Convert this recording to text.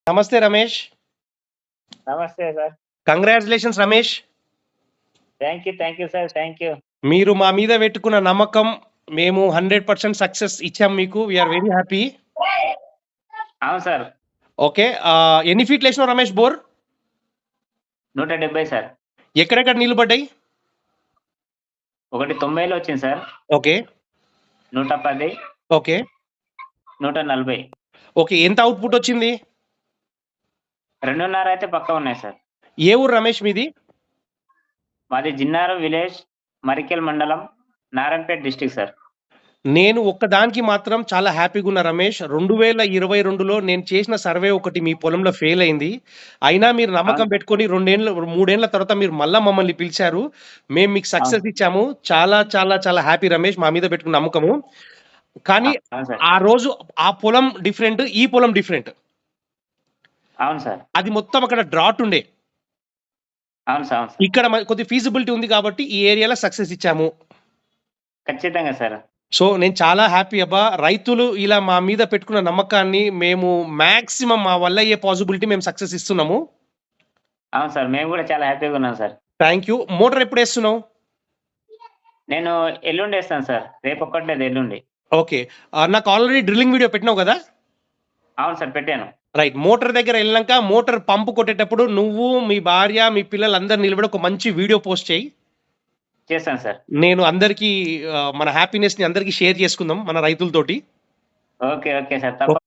నమస్తే రమేష్. నమస్తే sir. Congratulations Ramesh. Thank you sir. Thank you. మీరు మా మీద పెట్టుకున్న నమ్మకం మేము 100% సక్సెస్ ఇచ్చాం మీకు. We are very happy. అవును సార్. ఓకే. ఎన్ని ఫీట్లు వేసినావు రమేష్ బోర్? 170 సార్. ఎక్కడెక్కడ నీళ్లు పడ్డాయి? ఒకటి 90లో వచ్చింది సార్. ఓకే. 110, ఓకే. 140. ఓకే. ఎంత అవుట్‌పుట్ వచ్చింది? 2.5 అయితే పక్కా ఉన్నాయి సార్. ఏ ఊరు రమేష్ మీది? మాది జిన్నారం విలేజ్, మరికెల్ మండలం, నారాయణపేట డిస్ట్రిక్ట్ సార్. నేను ఒక్కదానికి మాత్రం చాలా హ్యాపీగా ఉన్నా రమేష్. 2022లో నేను చేసిన సర్వే ఒకటి మీ పొలంలో ఫెయిల్ అయింది. అయినా మీరు నమ్మకం పెట్టుకొని 3 ఏళ్ల తర్వాత మీరు మళ్ళా మమ్మల్ని పిలిచారు. మేము మీకు సక్సెస్ ఇచ్చాము. చాలా చాలా చాలా హ్యాపీ రమేష్ మా మీద పెట్టుకున్న నమ్మకము. కానీ అవును సార్. ఆ రోజు ఆ పొలం డిఫరెంట్, ఈ పొలం డిఫరెంట్. అవును సార్. అది మొత్తం అక్కడ డ్రాట్ ఉండే. అవును సార్. అవును సార్. ఇక్కడ కొద్దిగా ఫీజిబిలిటీ ఉంది కాబట్టి ఈ ఏరియాలో సక్సెస్ ఇచ్చాము. ఖచ్చితంగా సార్. సో నేను చాలా హ్యాపీ అబ్బా. రైతులు ఇలా మా మీద పెట్టుకున్న నమ్మకాన్ని మేము మాక్సిమం మా వల్ల అయ్యే పాసిబిలిటీ మేము సక్సెస్ ఇస్తున్నాము. అవును సార్. మేము కూడా చాలా హ్యాపీగా ఉన్నాం సార్. Thank you. మోటార్ ఎప్పుడు వేస్తున్నావు? నేను ఎల్లుండి వేస్తాను సార్. రేపు ఒక్కటి లేదు, ఎల్లుండి. ఓకే. నాకు ఆల్రెడీ డ్రిల్లింగ్ వీడియో పెట్టినావు కదా? అవును సార్, పెట్టాను. రైట్. మోటార్ దగ్గర వెళ్ళినాక మోటార్ పంపు కొట్టేటప్పుడు నువ్వు, మీ భార్య, మీ పిల్లలందరూ నిలబడి ఒక మంచి వీడియో పోస్ట్ చేయి. చేస్తాను సార్. నేను అందరికీ మన హ్యాపీనెస్‌ని అందరికీ షేర్ చేసుకుందాం మన రైతులతోటి. Okay sir. తప్ప